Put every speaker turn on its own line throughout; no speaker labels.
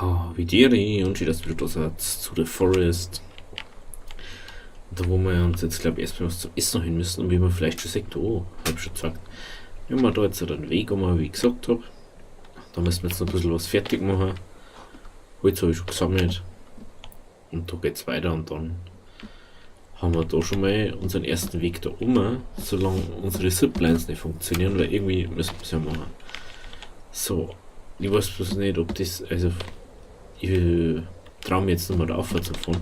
Oh, wie dir und das wieder zu The Forest. Da wo wir uns jetzt glaube ich erstmal was zum Essen noch hin müssen und wie man vielleicht schon sagt, oh, hab schon gesagt, wenn wir da jetzt einen Weg um, wie ich gesagt habe, da müssen wir jetzt noch ein bisschen was fertig machen. Holz habe ich schon gesammelt und da geht's weiter und dann haben wir da schon mal unseren ersten Weg da um, solange unsere Ziplines nicht funktionieren, weil irgendwie müssen wir es ja machen. So, ich weiß bloß nicht, ob das, also ich traue mir jetzt nochmal da aufzufahren,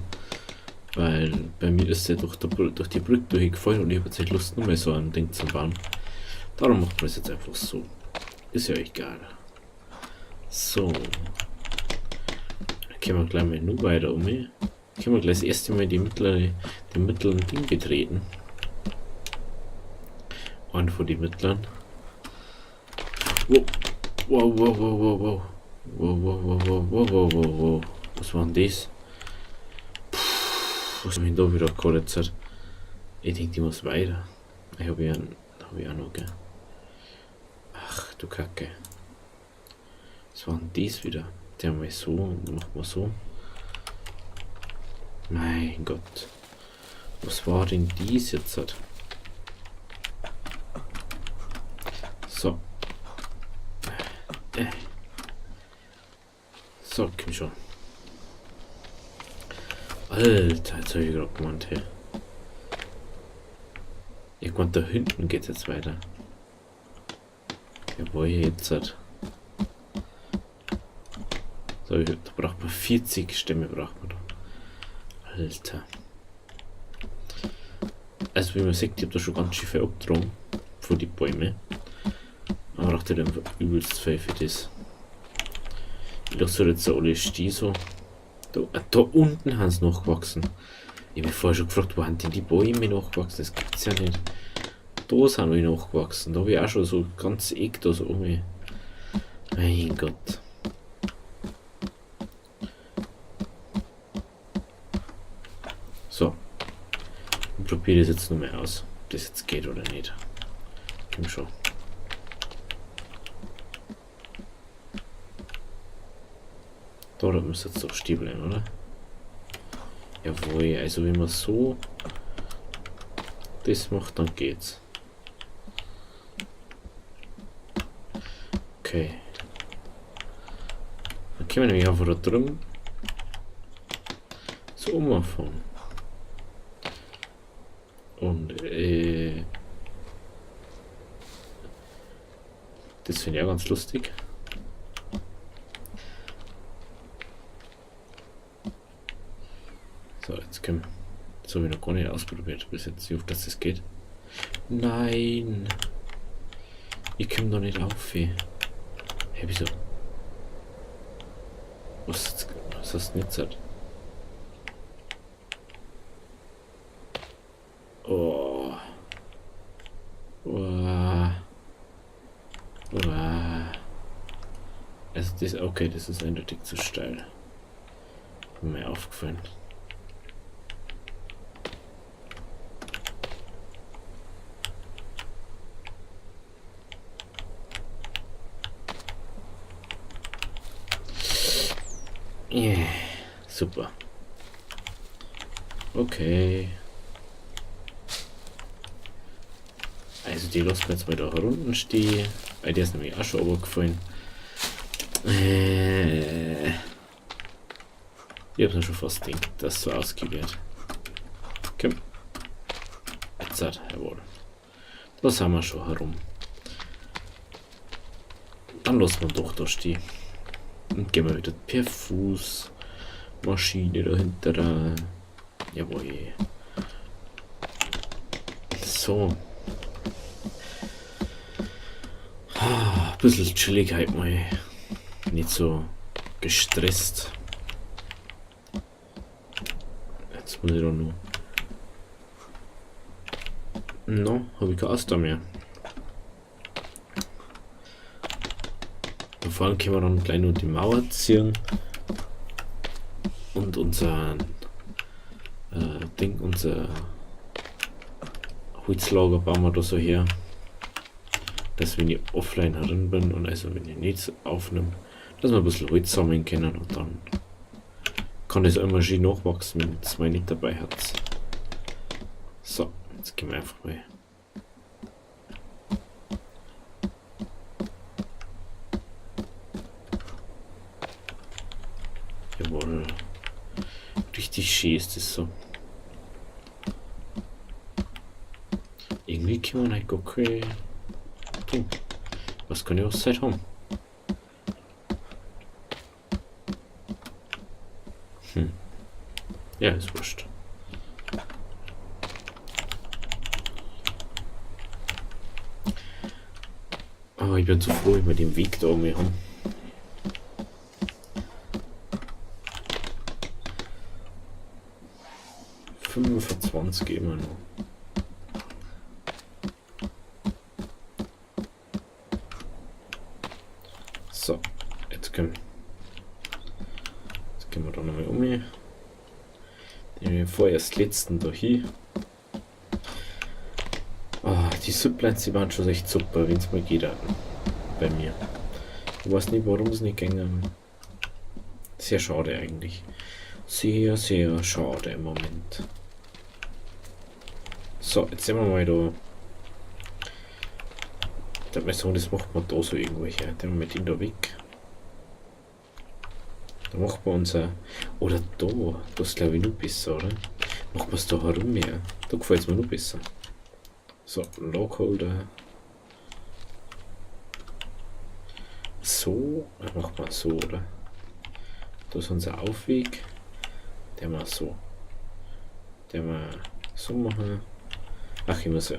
weil bei mir ist ja durch die Brücke durchgefallen und ich habe jetzt nicht Lust, nochmal so ein Ding zu bauen. Darum macht man es jetzt einfach so. Ist ja egal. So. Dann können wir gleich mal nur weiter um. Können wir gleich das erste Mal die mittleren Ding betreten. Und von den mittleren. Wow. Wow, wow, wow, wow, wow. Wow, wow, wow, wow, wow, wow, wow, wow. Was war denn das? Puh, was haben wir da wieder geholt? Ich denke, die muss weiter. Ich habe ja auch noch, gell? Ach, du Kacke. Was war denn das wieder? Der mal so und dann macht man so. Mein Gott. Was war denn dies jetzt? So. So, komm schon. Alter, jetzt habe ich gerade gemeint, hey. Ich meinte, da hinten geht es jetzt weiter. Jawohl, jetzt hat. So, da braucht man 40 Stämme, braucht man da. Alter. Also wie man sieht, ich habe da schon ganz schön viel abgetragen von den Bäumen. Man braucht halt einfach übelst viel für das. Ich lasse jetzt so alle stehen so. Da unten haben sie nachgewachsen. Ich habe mich vorher schon gefragt, wo haben denn die Bäume nachgewachsen? Das gibt's ja nicht. Da sind wir nachgewachsen. Da habe ich auch schon so ganz Eck da so um. Mein Gott. So. Ich probiere das jetzt nochmal aus, ob das jetzt geht oder nicht. Komm schon. Da müsste jetzt doch stehen bleiben, oder? Jawohl, also wenn man so das macht, dann geht's. Okay. Dann können wir nämlich einfach da drüben so umfahren. Und das finde ich auch ganz lustig. So, jetzt können wir. Das habe ich noch gar nicht ausprobiert bis jetzt, wie oft das geht. Nein! Ich komme da nicht auf. Hey, wieso? Was hast du jetzt gesagt? Oh. Oh. Oh. Also das, okay, das ist eindeutig zu steil. Mir aufgefallen. Yeah, super. Okay. Also die lassen wir jetzt mal da unten stehen, weil der ist nämlich auch schon runtergefallen. Ich hab's mir schon fast gedacht, dass es so ausgehen wird. Komm. Jetzt hat, jawohl. Da sind wir schon herum. Dann lassen wir doch da stehen. Und gehen wir wieder per Fuß. Maschine dahinter. Jawohl. So. Ein bisschen chillig halt mal. Nicht so gestresst. Jetzt muss ich doch nur. No, habe ich kein Aster mehr. Da vorne können wir dann gleich nur die Mauer ziehen. Und unser unser Holzlager bauen wir da so her. Dass wenn ich offline drin bin und also wenn ich nichts aufnehme, dass wir ein bisschen Holz sammeln können und dann kann das einmal schön nachwachsen, wenn es mal nicht dabei hat. So, jetzt gehen wir einfach mal. Jawohl. Richtig schön ist das so. Irgendwie kann man nicht gar kein Ding. Was kann ich auch Zeit haben? Ja, ist wurscht. Aber ich bin so froh, wenn wir den Weg da irgendwie haben. $25 immer noch. So, jetzt gehen wir da nochmal um. Den vorerst letzten da hier. Die Sublines, die waren schon echt super, wenn es mal geht bei mir. Ich weiß nicht, warum es nicht gegangen. Sehr schade eigentlich. Sehr, sehr schade im Moment. So, jetzt sehen wir mal da. Ich würde mal sagen, das macht man da so irgendwo her. Dann haben wir den da weg. Da macht man unser. Oder da. Das ist glaube ich noch besser, oder? Machen wir es da herum mehr. Da gefällt es mir noch besser. So, Logholder. So. Dann machen wir so, oder? Da ist unser Aufweg. Der mal so. Der mal so machen. Ach, immer so.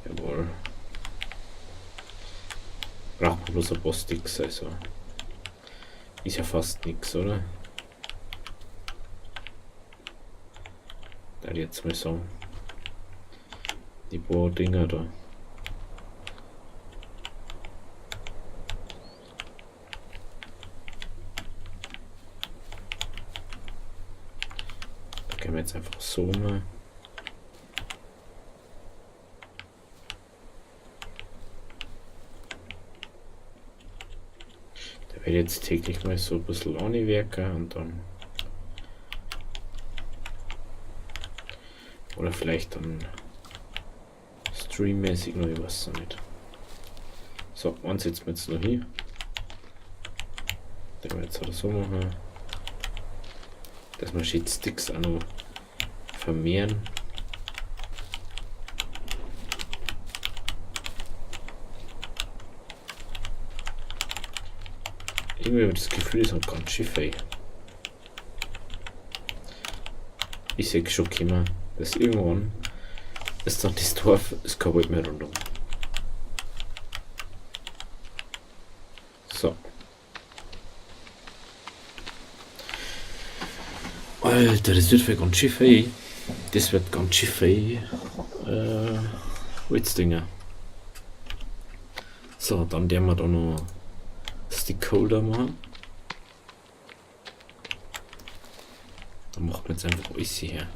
Jawohl. Braucht man bloß ein paar Sticks, also. Ist ja fast nichts, oder? Da jetzt mal sagen. Die paar Dinger da. Da gehen wir jetzt einfach so mal. Da werde ich jetzt täglich mal so ein bisschen anwerken und dann. Oder vielleicht dann streammäßig noch, ich weiß es nicht. So, wann setzen wir jetzt noch hier? Den wir jetzt halt so machen. Dass wir Sticks auch noch vermehren. Irgendwie habe ich das Gefühl, es hat ganz Schiffe. Ich sehe schon immer, dass irgendwann ist dann das Dorf, es kann bald mehr rundum. So. Alter, das wird für ganz Schiffe. Das wird ganz Schiffe. Holzdinger. So, dann werden wir da noch Stickholder machen. Dann macht man jetzt einfach alles her.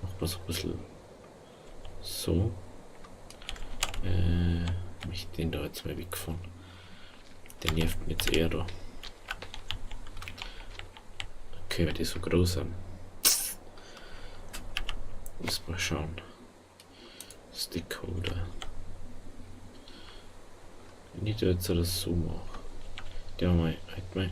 Macht man so ein bisschen so. Ich den da jetzt mal wegfahren. Der nervt mich jetzt eher da. Okay, weil die so groß sind. Muss mal schauen. Stickholder. Wenn ich da jetzt das so mache. Der mal, halt mal.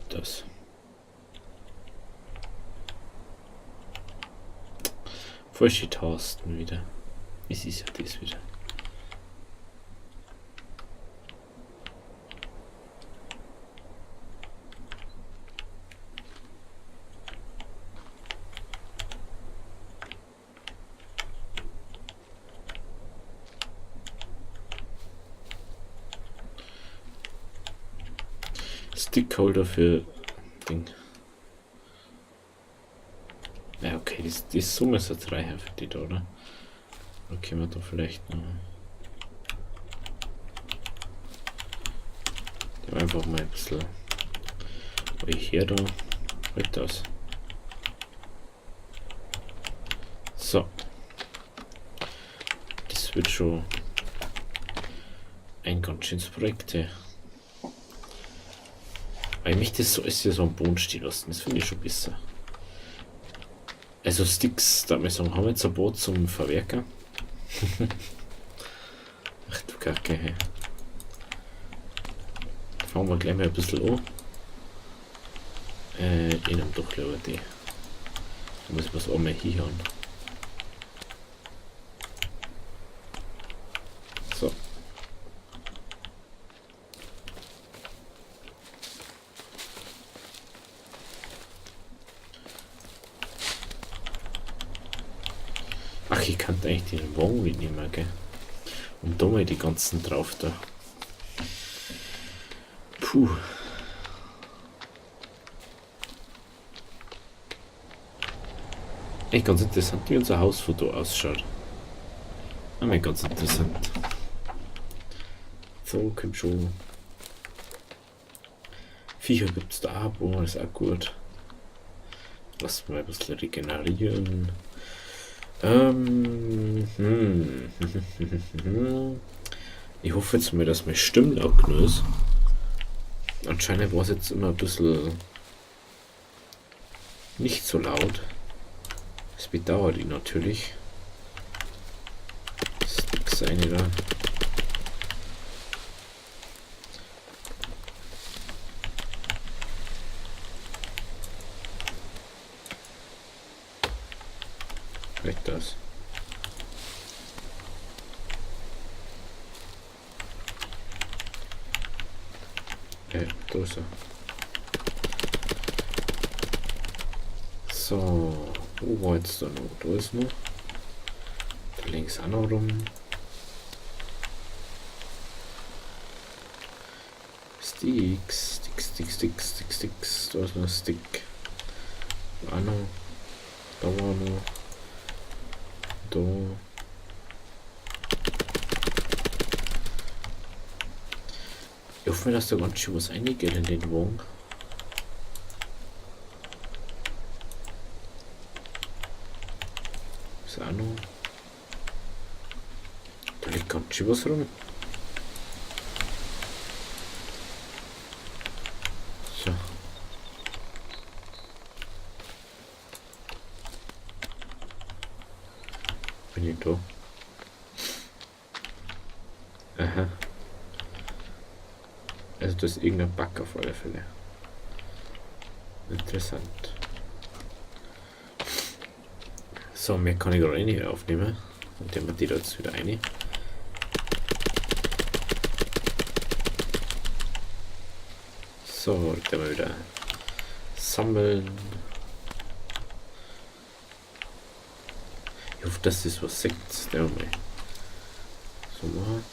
Das. Falsche Tasten wieder. Es ist ja das wieder. Stickholder für Ding. Ja, okay, die Summe ist jetzt reicher für die da, oder? Dann können wir da vielleicht noch. Einfach mal ein bisschen. Her da. Halt das. So. Das wird schon ein ganz schönes Projekt. Hey. Ich möchte das so, ist ja so am Boden stehen lassen. Das finde ich schon besser. Also Sticks, da wir sagen, haben wir jetzt ein Boot zum Verwerker. Ach du Kacke, hey. Fangen wir gleich mal ein bisschen an. In einem doch lieber die. Da muss ich was einmal hinhauen. So. Ach, ich kann eigentlich den Wagen mitnehmen, gell? Und da mal die ganzen drauf da. Puh. Echt ganz interessant, wie unser Hausfoto ausschaut. Aber ganz interessant. So, kommt schon. Viecher gibt's da, boah, ist auch gut. Lass mal ein bisschen regenerieren. Ich hoffe jetzt mal, dass meine Stimme laut genug ist. Anscheinend war es jetzt immer ein bisschen nicht so laut. Das bedauert ihn natürlich. Sticks eine da. Vielleicht das. Da ist er. So, wo war jetzt da noch? Da ist noch. Da links auch noch rum. Sticks. Da ist noch ein Stick. Da noch. Da war noch. Da. Ich hoffe, dass da ganz schön was reingeht in den Wagen. Ist auch noch. Da liegt ganz schön was rum. So. Bin ich da? Aha. Also das ist irgendein Bug auf alle Fälle. Interessant. So, mehr kann ich gerade nicht aufnehmen. Und dann wir die da jetzt wieder rein. So, dann wir wieder sammeln. Ich hoffe, dass das was sagt. Der mal. So machen.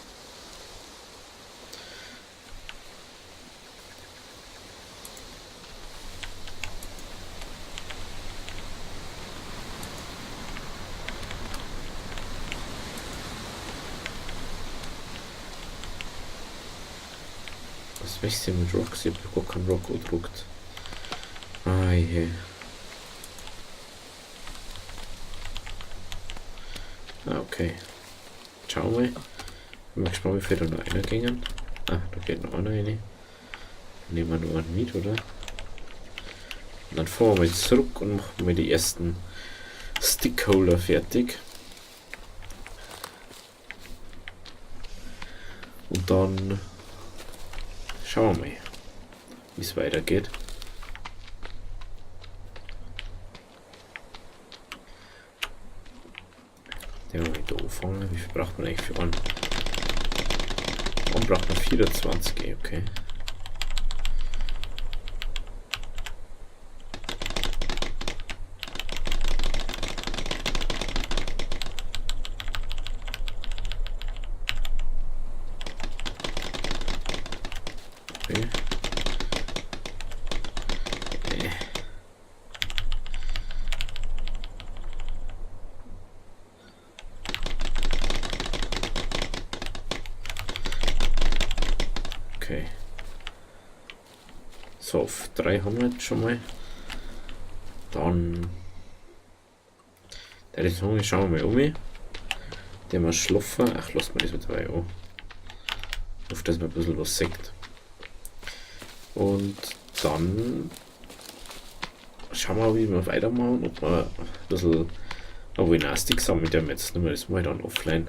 Was möchtest du mit Rocks? Ich hab gar keinen Rock gedruckt. Ah, je. Ah, okay. Schauen wir. Ich bin mal gespannt, wie viel da noch einer gingen. Ah, da geht noch einer rein. Nehmen wir nur einen mit, oder? Und dann fahren wir jetzt zurück und machen wir die ersten Stickholder fertig. Und dann schauen wir mal, wie es weitergeht. Den wir da anfangen. Wie viel braucht man eigentlich für einen? Und braucht man 24, okay. So, auf 3 haben wir jetzt schon mal. Dann. Der ist Hunger, schauen wir mal um. Der mal schlafen. Ach, lass mal das mit 3 an. Auf dass man ein bisschen was sagt. Und dann schauen wir, wie wir weitermachen. Ob wir ein bisschen. Aber in Astik sammelt der jetzt nicht mehr. Das mal dann offline.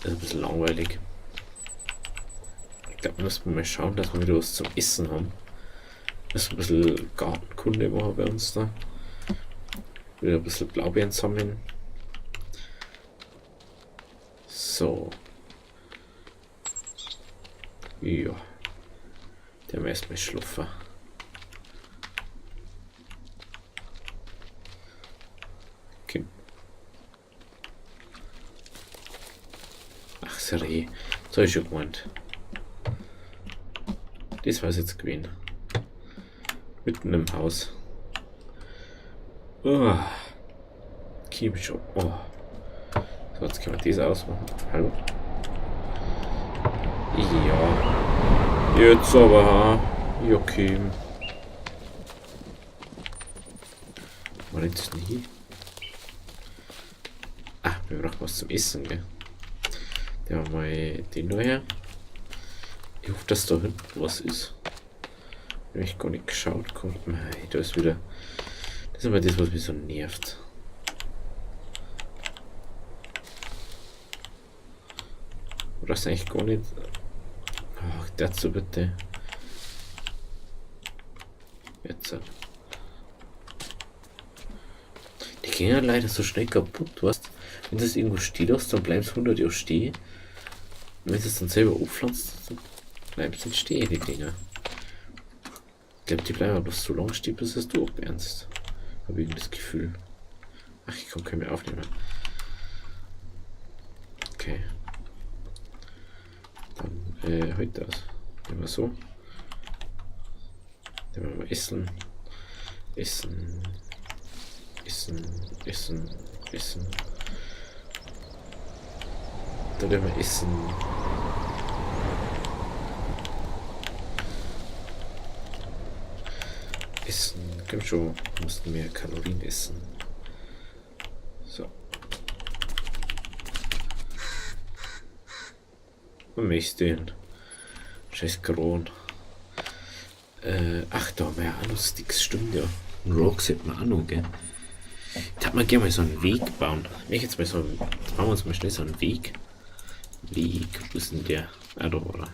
Das ist ein bisschen langweilig. Ich glaube, wir müssen mal schauen, dass wir wieder was zum Essen haben. Das ist ein bisschen Gartenkunde machen bei uns da. Wieder ein bisschen Blaubeeren sammeln. So. Ja. Der muss erstmal schlafen. Okay. Ach, sorry. So ist schon gemeint. Das war es jetzt gewesen. Mitten im Haus. Oh. Keep schon. Oh. So, jetzt können wir das ausmachen. Hallo? Ja. Jetzt aber, ha. Ja, okay. War jetzt nie. Ah, wir brauchen was zum Essen, gell? Der haben mal den da her. Ich hoffe, dass da hinten was ist. Hab ich gar nicht geschaut. Nein, da ist wieder. Das ist aber das, was mich so nervt. Oder ist eigentlich gar nicht. Ach, dazu bitte. Jetzt. Die gehen ja leider so schnell kaputt, weißt. Wenn das irgendwo steht aus, dann bleibt es 100 Jahre stehen. Und wenn du es dann selber aufpflanzt, dann bleibt es nicht stehen, die Dinger. Ich glaube, die bleiben aber bloß so lange stehen, bis es du abernst. Habe ich das Gefühl. Ach, ich kann keinen mehr aufnehmen. Okay. Dann, halt das. Immer so. Dann werden wir essen. Essen. Essen. Essen. Essen. Dann werden wir essen. Essen. Komm schon. Wir mussten mehr Kalorien essen. So. Was möchtest du denn? Scheiß Kron. Ach, da haben wir ja auch noch Sticks, stimmt ja. Ein Rocks hätten wir auch noch, gell? Da hat man gerne mal so einen Weg bauen. Ich jetzt mal so einen, bauen wir uns mal schnell so einen Weg. Wo ist denn der? Ah, da war er.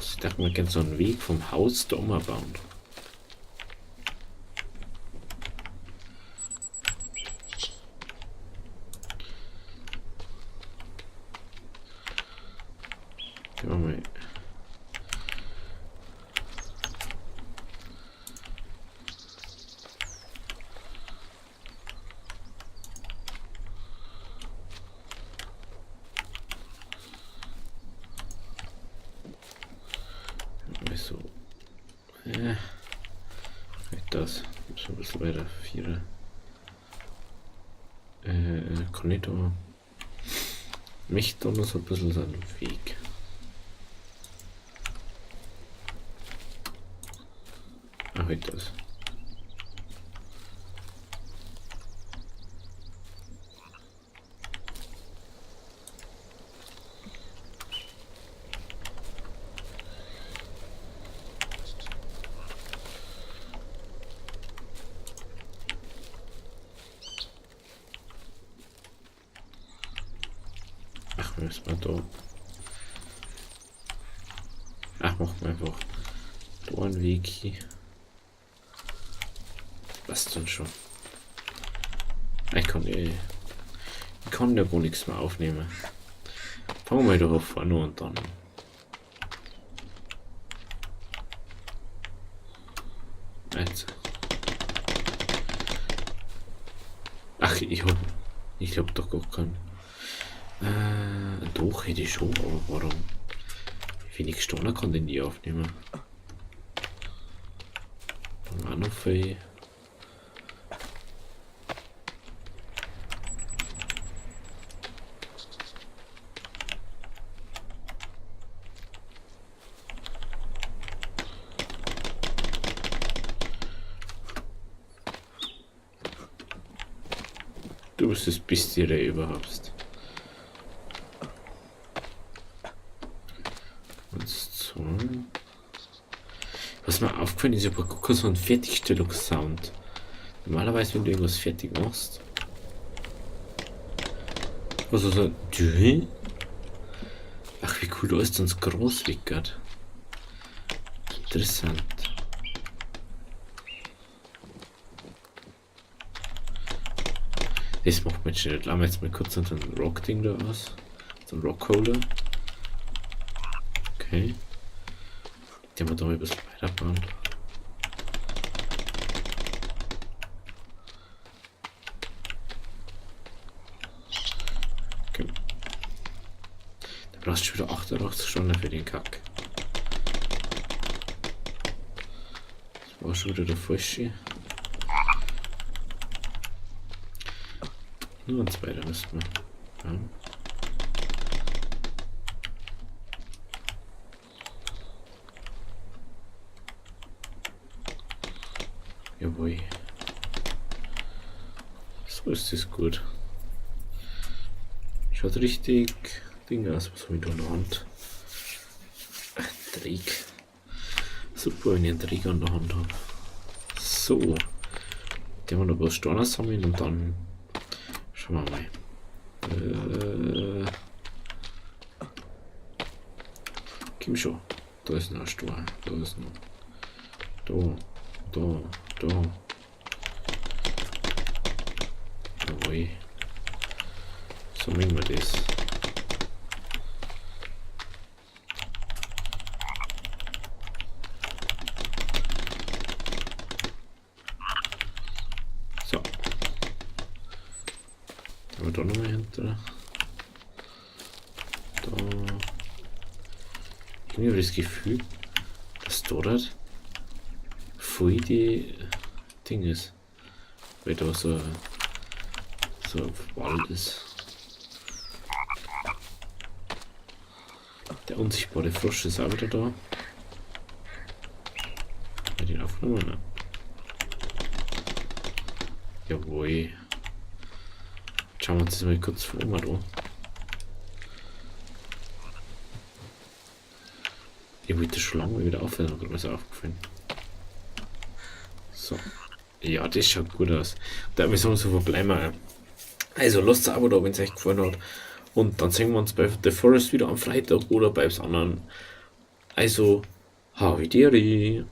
Ich dachte, man kann so einen Weg vom Haus da mal bauen. Gehen wir mal. So. Ja. Das. So ein bisschen weiter. 4. Kann ich da. Mich da noch so ein bisschen so einen Weg. Ah, halt das. Ach, müssen wir da. Ach, machen wir einfach da einen Weg hier. Was denn schon? Ich kann ja gar nichts mehr aufnehmen. Fangen wir doch vorne und dann. Jetzt. Ach, ich hab doch gar keinen. Doch, hätte ich schon, aber warum? Wie wenig Stunden kann den die aufnehmen? Dann auch noch viel. Du bist das Beste, der überhaupt. Und so. Was mir aufgefallen ist, ich habe gar so einen Fertigstellungssound. Normalerweise, wenn du irgendwas fertig machst. Also so. Ach, wie cool, da ist uns groß weggert. Interessant. Das macht man schnell. Lassen wir jetzt mal kurz so ein Rock-Ding da aus. So ein Rockholder. Okay. Den wir da mal ein bisschen weiterbauen. Okay. Da brauchst du schon wieder 88 Stunden für den Kack. Das war schon wieder der falsche. Nur ein zweiter müssten wir. Ja. Jawohl. So ist das gut. Schaut richtig Ding aus, was habe ich da in der Hand? Dreieck. Super, wenn ich einen Dreieck an der Hand habe. So. Den wir noch was Steine sammeln und dann schauen wir mal. Komm schon. Da ist noch ein Stein. Da ist noch. Da. Jawohl. So machen wir das. So. Haben wir da nochmal hinter. Da. Ich habe das Gefühl, dass dort voll die Ding ist. Weil da so ein Wald ist. Der unsichtbare Frosch ist auch wieder da. Hat den aufgenommen? Ne? Jawohl. Schauen wir uns das mal kurz vor an. Ich wollte schon lange wieder aufhören, aber mir ist aufgefallen. So. Ja, das schaut gut aus. Da wir sagen, so verbleiben wir. Also lasst es ein Abo da, wenn es euch gefallen hat. Und dann sehen wir uns bei The Forest wieder am Freitag oder beim anderen. Also, Havideri.